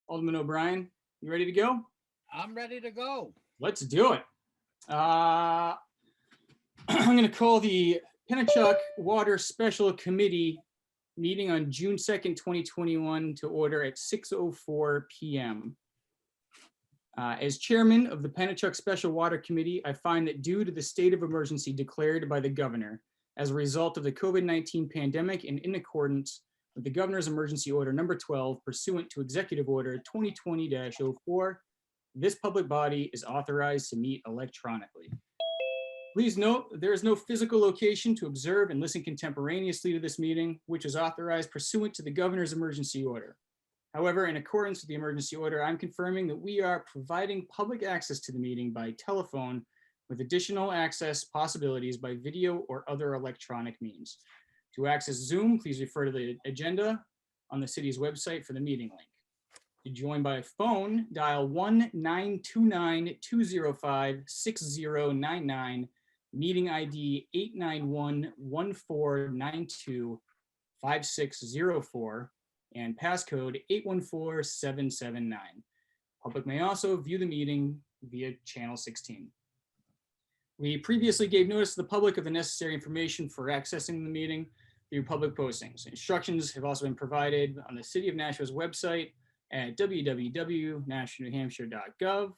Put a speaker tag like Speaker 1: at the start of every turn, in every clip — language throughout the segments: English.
Speaker 1: Alderman O'Brien, you ready to go?
Speaker 2: I'm ready to go.
Speaker 1: Let's do it. I'm going to call the Pennichuck Water Special Committee meeting on June 2nd, 2021 to order at 6:04 p.m. As chairman of the Pennichuck Special Water Committee, I find that due to the state of emergency declared by the governor as a result of the COVID-19 pandemic and in accordance with the governor's emergency order number 12 pursuant to executive order 2020-04, this public body is authorized to meet electronically. Please note there is no physical location to observe and listen contemporaneously to this meeting, which is authorized pursuant to the governor's emergency order. However, in accordance with the emergency order, I'm confirming that we are providing public access to the meeting by telephone with additional access possibilities by video or other electronic means. To access Zoom, please refer to the agenda on the city's website for the meeting link. To join by phone, dial 1-929-205-6099, meeting ID 891-1492-5604, and passcode 814779. Public may also view the meeting via channel 16. We previously gave notice to the public of the necessary information for accessing the meeting through public postings. Instructions have also been provided on the City of Nashua's website at www.nashuanewhampshire.gov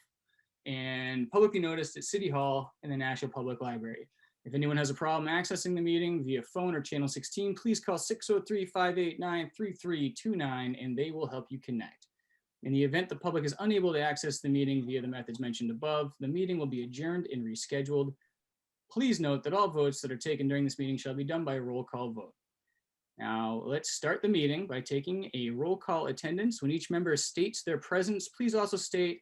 Speaker 1: and publicly noticed at City Hall and the Nashua Public Library. If anyone has a problem accessing the meeting via phone or channel 16, please call 603-589-3329 and they will help you connect. In the event the public is unable to access the meeting via the methods mentioned above, the meeting will be adjourned and rescheduled. Please note that all votes that are taken during this meeting shall be done by a roll call vote. Now, let's start the meeting by taking a roll call attendance. When each member states their presence, please also state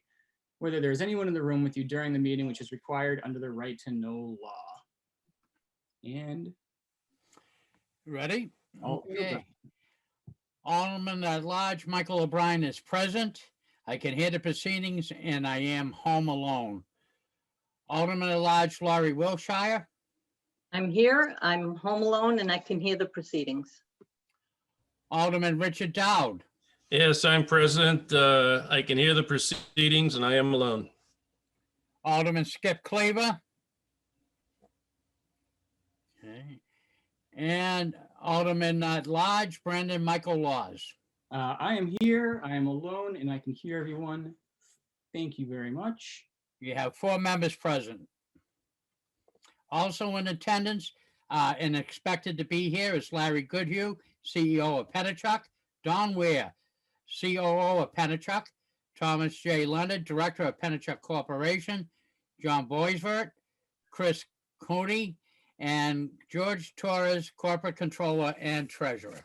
Speaker 1: whether there's anyone in the room with you during the meeting, which is required under the right to know law. And
Speaker 2: Ready?
Speaker 1: Alderman
Speaker 2: Okay. Alderman at large Michael O'Brien is present. I can hear the proceedings and I am home alone. Alderman at large Laurie Wilshire.
Speaker 3: I'm here, I'm home alone, and I can hear the proceedings.
Speaker 2: Alderman Richard Dowd.
Speaker 4: Yes, I'm present. I can hear the proceedings and I am alone.
Speaker 2: Alderman Skip Cleaver. Okay. And Alderman at large Brandon Michael Laws.
Speaker 1: I am here, I am alone, and I can hear everyone. Thank you very much.
Speaker 2: You have 4 members present. Also in attendance and expected to be here is Larry Goodhue, CEO of Pennichuck, Don Ware, COO of Pennichuck, Thomas J. Leonard, Director of Pennichuck Corporation, John Boisvert, Chris Cooney, and George Torres, Corporate Controller and Treasurer.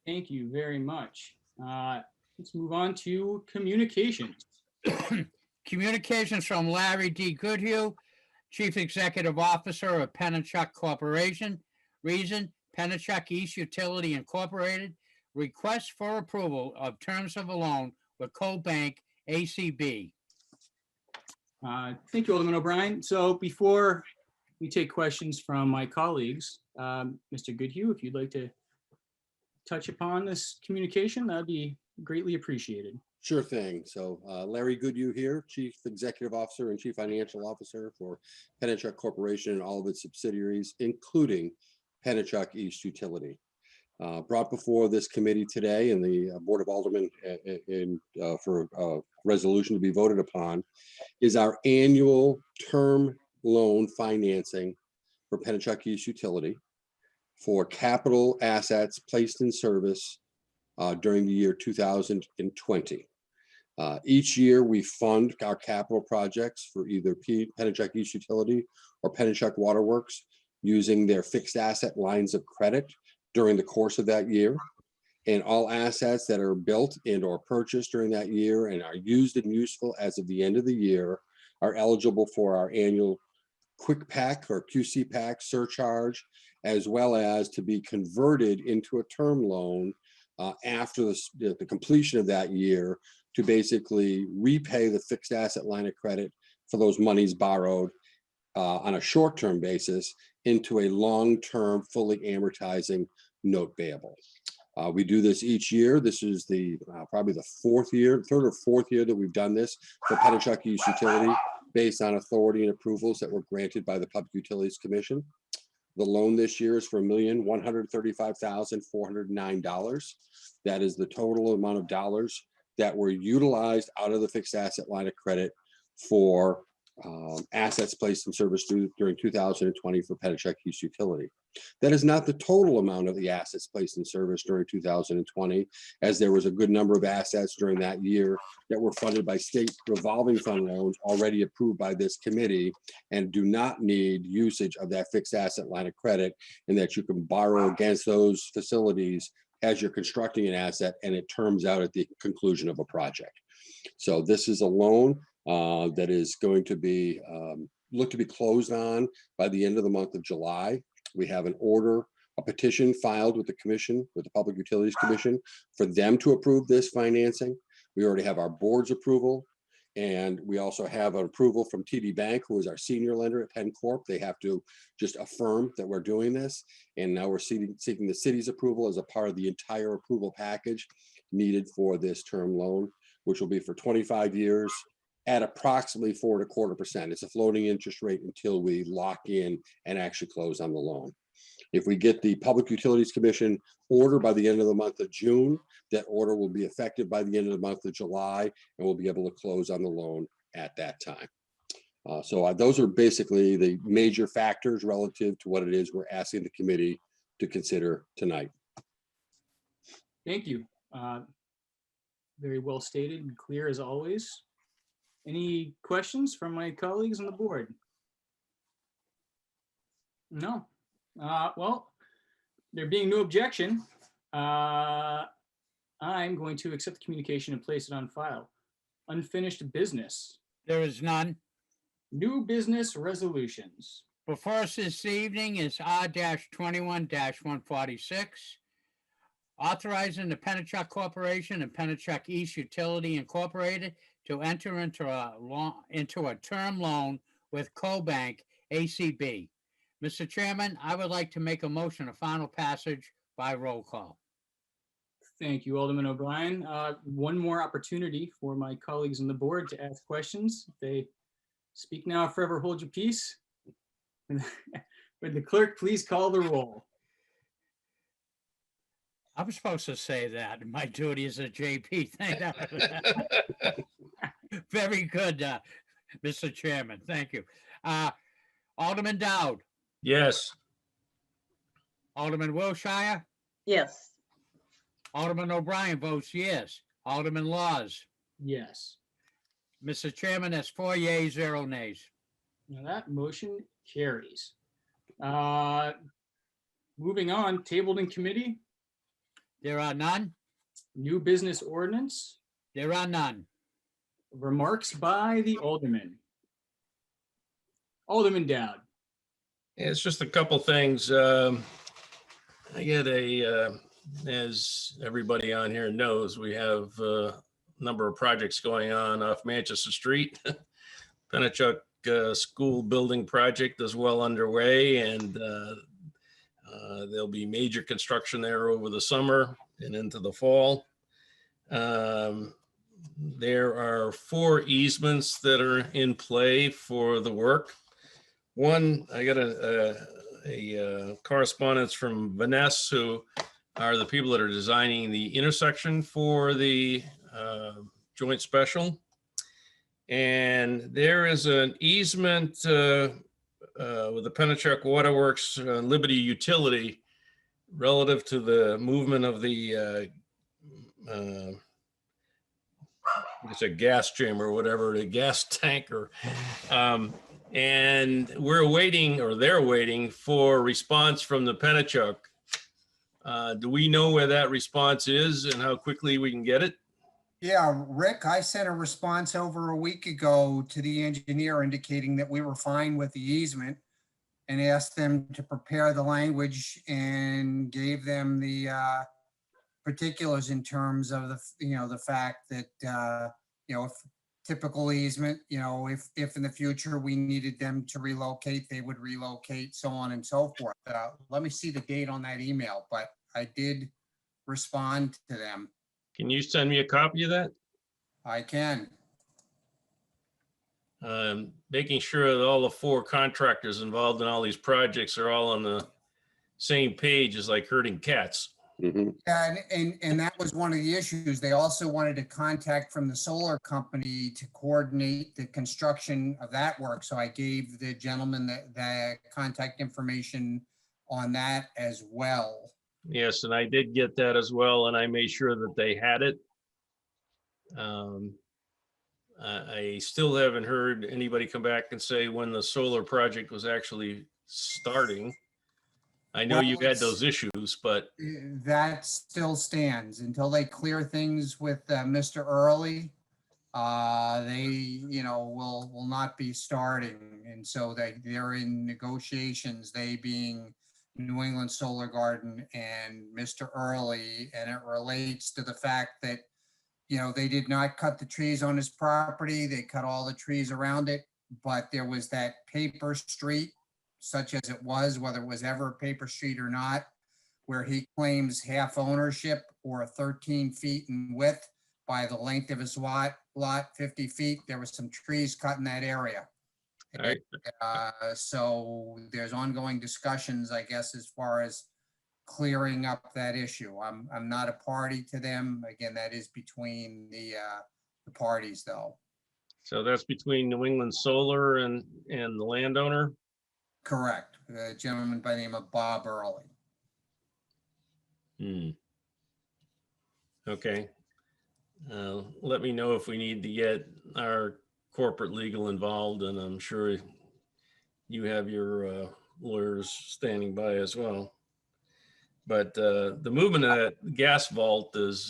Speaker 1: Thank you very much. Let's move on to communications.
Speaker 2: Communications from Larry D. Goodhue, Chief Executive Officer of Pennichuck Corporation. Reason, Pennichuck East Utility Incorporated. Request for approval of terms of a loan with CoBank ACB.
Speaker 1: Thank you, Alderman O'Brien. So before we take questions from my colleagues, Mr. Goodhue, if you'd like to touch upon this communication, that'd be greatly appreciated.
Speaker 5: Sure thing. So Larry Goodhue here, Chief Executive Officer and Chief Financial Officer for Pennichuck Corporation and all of its subsidiaries, including Pennichuck East Utility. Brought before this committee today and the Board of Aldermen for a resolution to be voted upon is our annual term loan financing for Pennichuck East Utility for capital assets placed in service during the year 2020. Each year we fund our capital projects for either Pennichuck East Utility or Pennichuck Water Works using their fixed asset lines of credit during the course of that year. And all assets that are built and or purchased during that year and are used and useful as of the end of the year are eligible for our annual quick pack or QC pack surcharge, as well as to be converted into a term loan after the completion of that year to basically repay the fixed asset line of credit for those monies borrowed on a short-term basis into a long-term fully amortizing note payable. We do this each year. This is the probably the third or fourth year that we've done this for Pennachuck East Utility based on authority and approvals that were granted by the Public Utilities Commission. The loan this year is for $1,135,409. That is the total amount of dollars that were utilized out of the fixed asset line of credit for assets placed in service during 2020 for Pennachuck East Utility. That is not the total amount of the assets placed in service during 2020, as there was a good number of assets during that year that were funded by state revolving fund loans already approved by this committee and do not need usage of that fixed asset line of credit, and that you can borrow against those facilities as you're constructing an asset and it terms out at the conclusion of a project. So this is a loan that is going to be look to be closed on by the end of the month of July. We have a petition filed with the commission, with the Public Utilities Commission, for them to approve this financing. We already have our board's approval, and we also have an approval from TD Bank, who is our senior lender at Penn Corp. They have to just affirm that we're doing this, and now we're seeking the city's approval as a part of the entire approval package needed for this term loan, which will be for 25 years at approximately 4.25%. It's a floating interest rate until we lock in and actually close on the loan. If we get the Public Utilities Commission order by the end of the month of June, that order will be effective by the end of the month of July, and we'll be able to close on the loan at that time. So those are basically the major factors relative to what it is we're asking the committee to consider tonight.
Speaker 1: Thank you. Very well stated and clear as always. Any questions from my colleagues on the board? No. Well, there being no objection, I'm going to accept the communication and place it on file. Unfinished business.
Speaker 2: There is none.
Speaker 1: New business resolutions.
Speaker 2: Before us this evening is R-21-146, authorizing the Pennachuck Corporation and Pennachuck East Utility Incorporated to enter into a term loan with CoBank ACB. Mr. Chairman, I would like to make a motion of final passage by roll call.
Speaker 1: Thank you, Alderman O'Brien. One more opportunity for my colleagues on the board to ask questions. If they speak now, forever hold your peace. Would the clerk please call the roll?
Speaker 2: I'm supposed to say that. My duty is a JP. Thank you. Very good, Mr. Chairman. Thank you. Alderman Dowd,
Speaker 4: Yes.
Speaker 2: Alderman Wilshire,
Speaker 3: Yes.
Speaker 2: Alderman O'Brien votes yes. Alderman Laws.
Speaker 1: Yes.
Speaker 2: Mr. Chairman, that's 4 yeas, 0 nays.
Speaker 1: Now that motion carries. Moving on, tabled in committee,
Speaker 2: There are none.
Speaker 1: new business ordinance,
Speaker 2: There are none.
Speaker 1: remarks by the alderman. Alderman Dowd.
Speaker 4: It's just a couple things. I get as everybody on here knows, we have a number of projects going on off Manchester Street. Pennachuck School Building Project is well underway, and there'll be major construction there over the summer and into the fall. There are 4 easements that are in play for the work. One, I got a correspondence from Vanessa, who are the people that are designing the intersection for the joint special. And there is an easement with the Pennichuck Water Works Liberty Utility relative to the movement of the it's a gas chamber or whatever, the gas tanker. And we're waiting, or they're waiting for a response from the Pennachuck. Do we know where that response is and how quickly we can get it?
Speaker 6: Yeah, Rick, I sent a response over a week ago to the engineer indicating that we were fine with the easement and asked them to prepare the language and gave them the particulars in terms of the fact that, if typical easement, if in the future we needed them to relocate, they would relocate, so on and so forth. Let me see the date on that email, but I did respond to them.
Speaker 4: Can you send me a copy of that?
Speaker 6: I can.
Speaker 4: Making sure that all the 4 contractors involved in all these projects are all on the same page is like herding cats.
Speaker 5: Mhm.
Speaker 6: Yeah, and that was one of the issues. They also wanted a contact from the solar company to coordinate the construction of that work. So I gave the gentleman the contact information on that as well.
Speaker 4: Yes, and I did get that as well, and I made sure that they had it. I still haven't heard anybody come back and say when the solar project was actually starting. I know
Speaker 6: Well,
Speaker 4: you had
Speaker 6: it's-
Speaker 4: those issues, but
Speaker 6: That still stands until they clear things with Mr. Early. They, will not be starting. And so they're in negotiations, they being New England Solar Garden and Mr. Early. And it relates to the fact that, they did not cut the trees on his property. They cut all the trees around it, but there was that paper street, such as it was, whether it was ever a paper street or not, where he claims half ownership or 13 feet in width by the length of his lot, 50 feet. There was some trees cut in that area.
Speaker 4: all right,
Speaker 6: So there's ongoing discussions, I guess, as far as clearing up that issue. I'm not a party to them. Again, that is between the parties, though.
Speaker 4: so that's between New England Solar and the landowner.
Speaker 6: Correct. A gentleman by the name of Bob Early.
Speaker 4: Okay. Let me know if we need to get our corporate legal involved, and I'm sure you have your lawyers standing by as well. But the movement of that gas vault is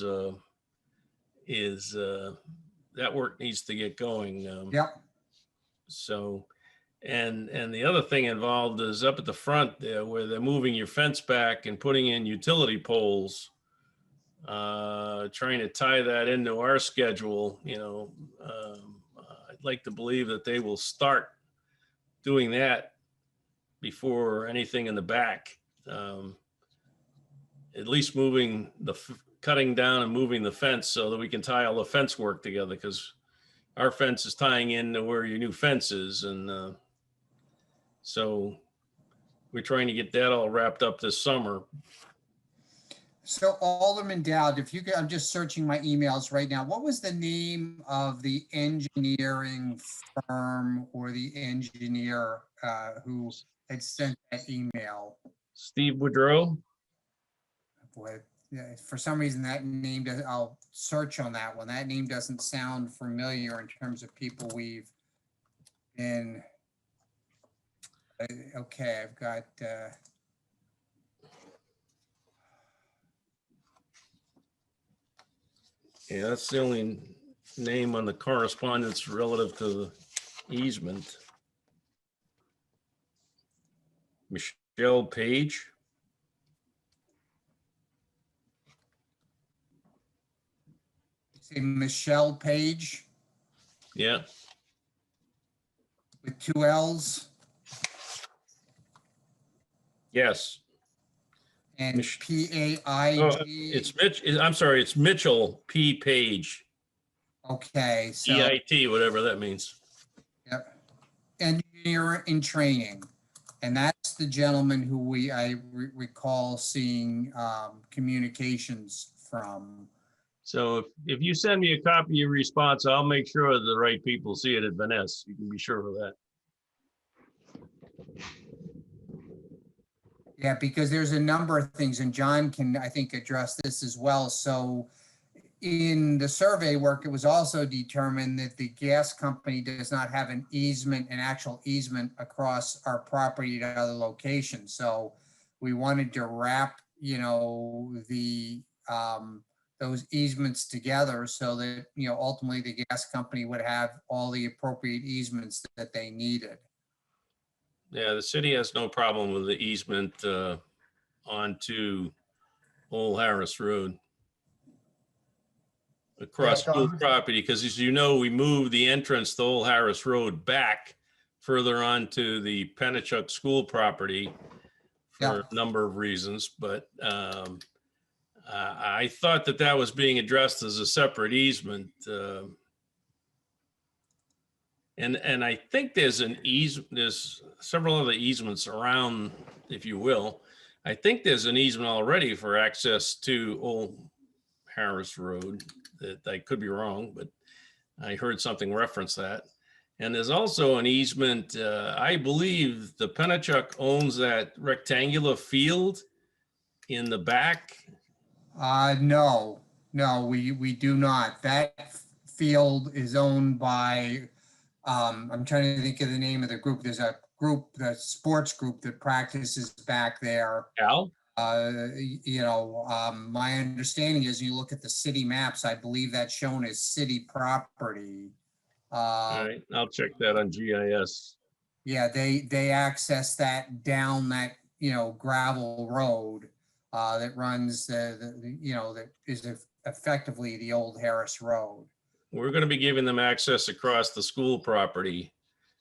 Speaker 4: that work needs to get going.
Speaker 6: Yep.
Speaker 4: So, and the other thing involved is up at the front there where they're moving your fence back and putting in utility poles, trying to tie that into our schedule. I'd like to believe that they will start doing that before anything in the back. At least moving cutting down and moving the fence so that we can tie all the fence work together, because our fence is tying into where your new fence is. And so we're trying to get that all wrapped up this summer.
Speaker 6: So Alderman Dowd, if you could, I'm just searching my emails right now. What was the name of the engineering firm or the engineer who had sent that email?
Speaker 4: Steve Woodrow.
Speaker 6: Boy, yeah, for some reason that name doesn't, I'll search on that one. That name doesn't sound familiar in terms of people we've been. Okay, I've got,
Speaker 4: Yeah, that's the only name on the correspondence relative to the easement. Michelle Page.
Speaker 6: say Michelle Page
Speaker 4: Yeah,
Speaker 6: with 2 L's
Speaker 4: yes.
Speaker 6: and
Speaker 4: Mich- Oh,
Speaker 6: P-A-I-G.
Speaker 4: it's Mitch. I'm sorry, it's Mitchell P. Page.
Speaker 6: Okay, so,
Speaker 4: EIT, whatever that means.
Speaker 6: yep. Engineer in training. And that's the gentleman who I recall seeing communications from.
Speaker 4: So if you send me a copy of your response, I'll make sure that the right people see it at Vanessa. You can be sure of that.
Speaker 6: Yeah, because there's a number of things, and John can, I think, address this as well. So in the survey work, it was also determined that the gas company does not have an actual easement across our property to other locations. So we wanted to wrap, those easements together so that, ultimately the gas company would have all the appropriate easements that they needed.
Speaker 4: Yeah, the city has no problem with the easement onto Old Harris Road across
Speaker 6: Yeah,
Speaker 4: school
Speaker 6: Tom.
Speaker 4: property, because as you know, we moved the entrance to Old Harris Road back further onto the Pennichuck School property for
Speaker 6: Yeah.
Speaker 4: a number of reasons, but I I thought that that was being addressed as a separate easement. And I think there's there's several other easements around, if you will. I think there's an easement already for access to Old Harris Road. That I could be wrong, but I heard something reference that. And there's also an easement, I believe the Pennichuck owns that rectangular field in the back.
Speaker 6: No, we do not. That field is owned by, I'm trying to think of the name of the group. There's a group, the sports group that practices back there.
Speaker 4: Al?
Speaker 6: My understanding is you look at the city maps, I believe that's shown as city property.
Speaker 4: All right, I'll check that on GIS.
Speaker 6: Yeah, they access that down that, gravel road that runs that is effectively the old Harris Road.
Speaker 4: We're going to be giving them access across the school property.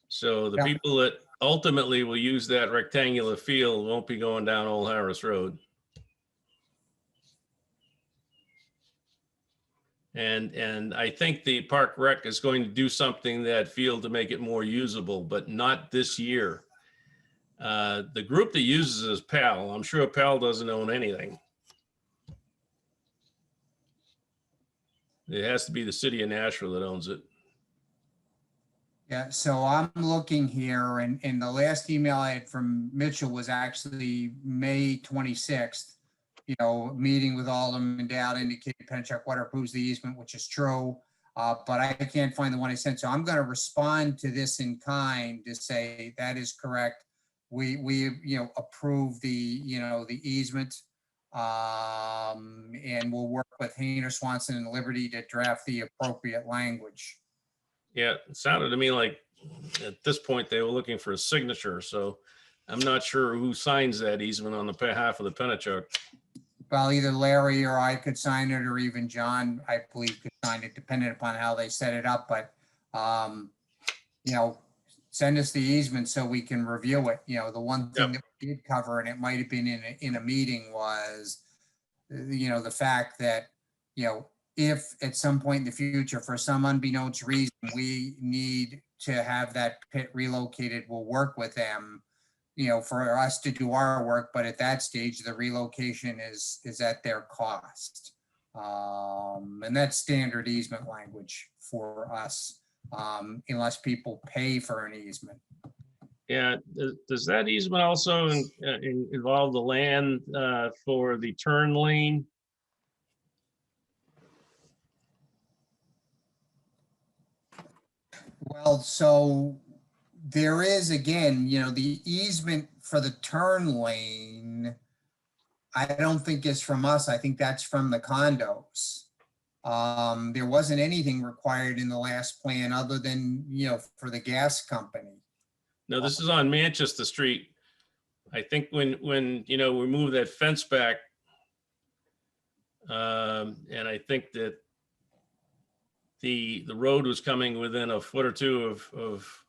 Speaker 4: So the
Speaker 6: Yeah.
Speaker 4: people that ultimately will use that rectangular field won't be going down Old Harris Road. And I think the Park Rec is going to do something to that field to make it more usable, but not this year. The group that uses it is PAL. I'm sure PAL doesn't own anything. It has to be the city of Nashville that owns it.
Speaker 6: Yeah, so I'm looking here and the last email I had from Mitchell was actually May 26th. Meeting with Alderman Dowd indicated Pennichuck Water approves the easement, which is true. But I can't find the one I sent. So I'm going to respond to this in kind to say that is correct. We approve the easement. And we'll work with Hayner, Swanson, and Liberty to draft the appropriate language.
Speaker 4: Yeah, it sounded to me like at this point they were looking for a signature. So I'm not sure who signs that easement on the behalf of the Pennichuck.
Speaker 6: Well, either Larry or I could sign it, or even John, I believe, could sign it, depending upon how they set it up. But, send us the easement so we can review it. The one thing that we did cover, and it might have been in a meeting, was, the fact that, if at some point in the future, for some unbeknownst reason, we need to have that pit relocated, we'll work with them, for us to do our work, but at that stage, the relocation is at their cost. And that's standard easement language for us, unless people pay for an easement.
Speaker 4: Yeah, does that easement also involve the land for the turn lane?
Speaker 6: Well, so there is, again, the easement for the turn lane, I don't think is from us. I think that's from the condos. There wasn't anything required in the last plan other than, for the gas company.
Speaker 4: No, this is on Manchester Street. I think when we move that fence back, and I think that the road was coming within a foot or two of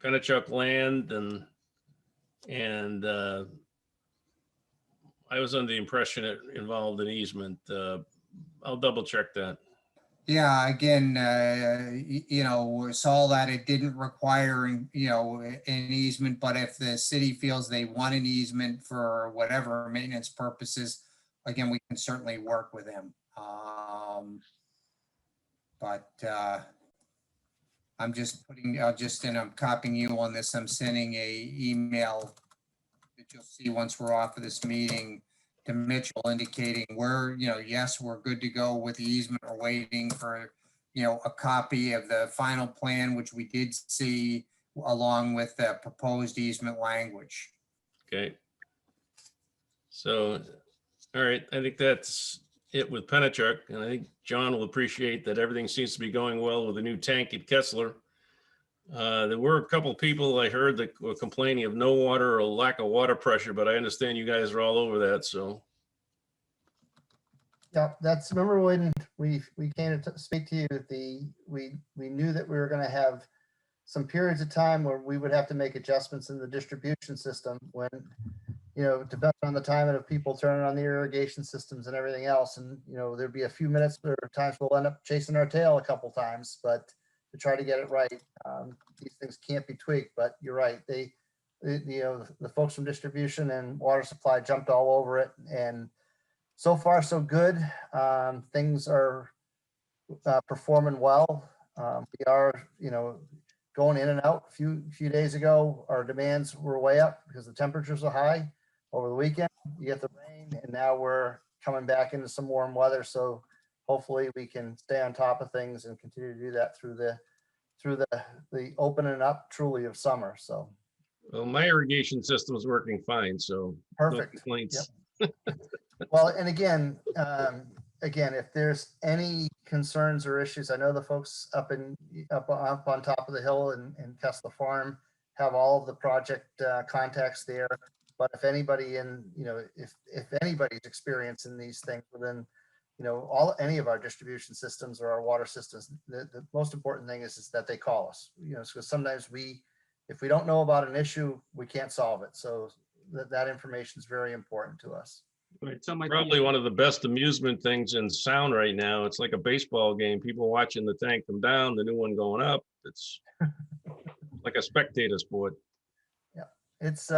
Speaker 4: Pennichuck land, and I was under the impression it involved an easement. I'll double check that.
Speaker 6: Yeah, again, saw that it didn't require, an easement, but if the city feels they want an easement for whatever maintenance purposes, again, we can certainly work with them. But I'm just and I'm copying you on this. I'm sending a email that you'll see once we're off of this meeting to Mitchell indicating yes, we're good to go with the easement. We're waiting for, a copy of the final plan, which we did see, along with the proposed easement language.
Speaker 4: Okay. So, all right, I think that's it with Pennichuck, and I think John will appreciate that everything seems to be going well with the new tank at Kessler. There were a couple of people I heard that were complaining of no water or lack of water pressure, but I understand you guys are all over that, so.
Speaker 7: Yeah, remember when we came to speak to you, we knew that we were going to have some periods of time where we would have to make adjustments in the distribution system when, depends on the timing of people turning on the irrigation systems and everything else. And, there'd be a few minutes or times we'll end up chasing our tail a couple times, but to try to get it right. These things can't be tweaked, but you're right. The folks from distribution and water supply jumped all over it, and so far so good. Things are performing well. We are, going in and out. A few days ago, our demands were way up because the temperatures are high. Over the weekend, you get the rain, and now we're coming back into some warm weather. So hopefully we can stay on top of things and continue to do that through the opening up truly of summer. So
Speaker 4: Well, my irrigation system is working fine, so. no
Speaker 7: perfect.
Speaker 4: complaints.
Speaker 7: Well, and again, if there's any concerns or issues, I know the folks up on top of the hill and Kessler Farm have all of the project contacts there. But if anybody if anybody's experiencing these things within, any of our distribution systems or our water systems, the most important thing is that they call us, because sometimes if we don't know about an issue, we can't solve it. So that information is very important to us.
Speaker 1: Right, so
Speaker 4: Probably one of the best amusement things in sound right now. It's like a baseball game. People watching the tank come down, the new one going up. It's like a spectator sport.
Speaker 7: It's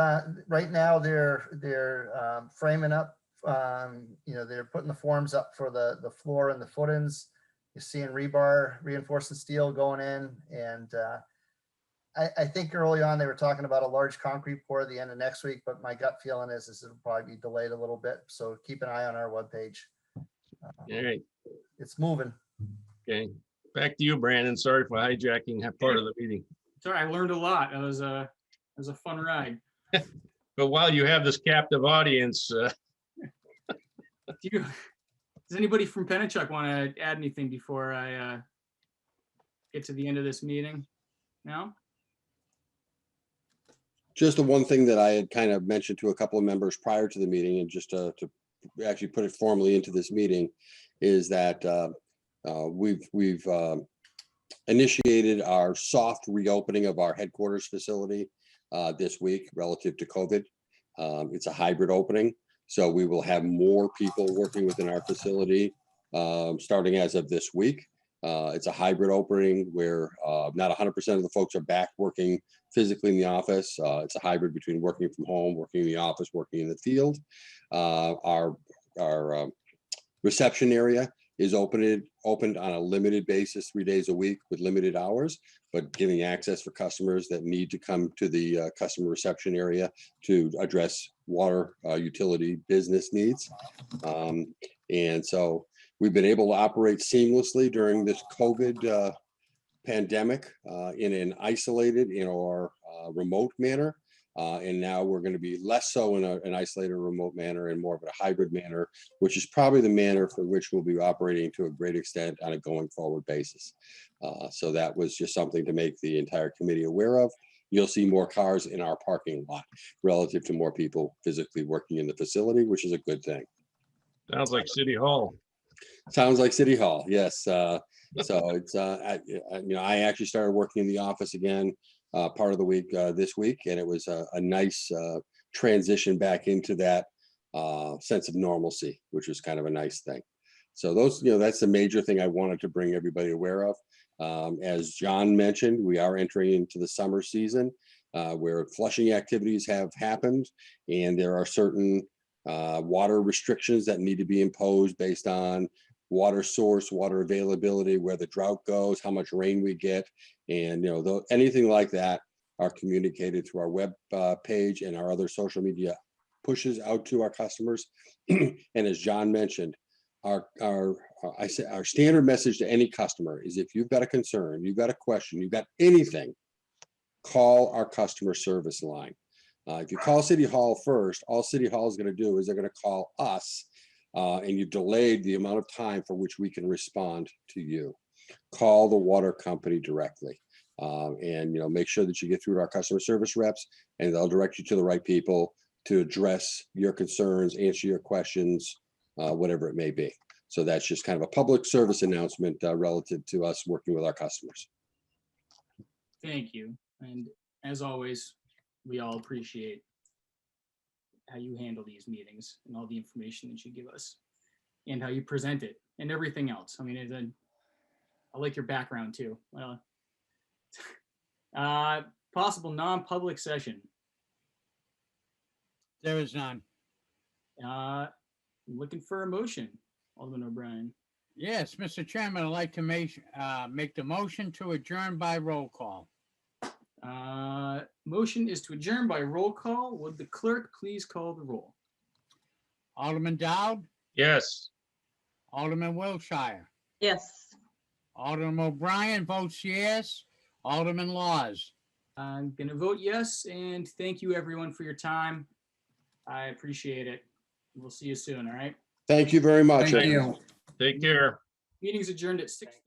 Speaker 7: right now they're framing up. They're putting the forms up for the floor and the footings. You're seeing rebar, reinforcing steel going in, and I think early on they were talking about a large concrete pour at the end of next week, but my gut feeling is it'll probably be delayed a little bit. So keep an eye on our webpage.
Speaker 4: All right,
Speaker 7: It's moving.
Speaker 4: okay. Back to you, Brandon. Sorry for hijacking that part of the meeting.
Speaker 1: sorry, I learned a lot. It was a fun ride.
Speaker 4: But while you have this captive audience,
Speaker 1: Does anybody from Pennichuck want to add anything before I get to the end of this meeting? No?
Speaker 5: Just the one thing that I had kind of mentioned to a couple of members prior to the meeting, and just to actually put it formally into this meeting, is that we've initiated our soft reopening of our headquarters facility this week relative to COVID. It's a hybrid opening, so we will have more people working within our facility starting as of this week. It's a hybrid opening where not 100% of the folks are back working physically in the office. It's a hybrid between working from home, working in the office, working in the field. Our reception area is opened on a limited basis 3 days a week with limited hours, but giving access for customers that need to come to the customer reception area to address water utility business needs. And so we've been able to operate seamlessly during this COVID pandemic in an isolated or remote manner. And now we're going to be less so in an isolated remote manner and more of a hybrid manner, which is probably the manner for which we'll be operating to a great extent on a going forward basis. So that was just something to make the entire committee aware of. You'll see more cars in our parking lot relative to more people physically working in the facility, which is a good thing.
Speaker 4: sounds like City Hall.
Speaker 5: Sounds like City Hall, yes. So it's, I actually started working in the office again part of the week this week, and it was a nice transition back into that sense of normalcy, which was kind of a nice thing. So those, that's the major thing I wanted to bring everybody aware of. As John mentioned, we are entering into the summer season where flushing activities have happened, and there are certain water restrictions that need to be imposed based on water source, water availability, where the drought goes, how much rain we get, and anything like that are communicated through our web page and our other social media pushes out to our customers. And as John mentioned, our standard message to any customer is if you've got a concern, you've got a question, you've got anything, call our customer service line. If you call City Hall first, all City Hall is going to do is they're going to call us, and you've delayed the amount of time for which we can respond to you. Call the water company directly, and make sure that you get through to our customer service reps, and they'll direct you to the right people to address your concerns, answer your questions, whatever it may be. So that's just kind of a public service announcement relative to us working with our customers.
Speaker 1: Thank you. And as always, we all appreciate how you handle these meetings and all the information that you give us and how you present it and everything else. I mean, I like your background too. Possible non-public session.
Speaker 2: There is none.
Speaker 1: I'm looking for a motion, Alderman O'Brien.
Speaker 2: Yes, Mr. Chairman, I'd like to make the motion to adjourn by roll call.
Speaker 1: Motion is to adjourn by roll call. Would the clerk please call the roll?
Speaker 2: Alderman Dowd,
Speaker 4: Yes.
Speaker 2: Alderman Wilshire,
Speaker 3: Yes.
Speaker 2: Alderman O'Brien votes yes, Alderman Laws.
Speaker 1: I'm gonna vote yes, and thank you everyone for your time. I appreciate it. We'll see you soon, all right?
Speaker 5: Thank you very much.
Speaker 6: Thank you.
Speaker 4: Take care.
Speaker 1: Meeting's adjourned at 6:30.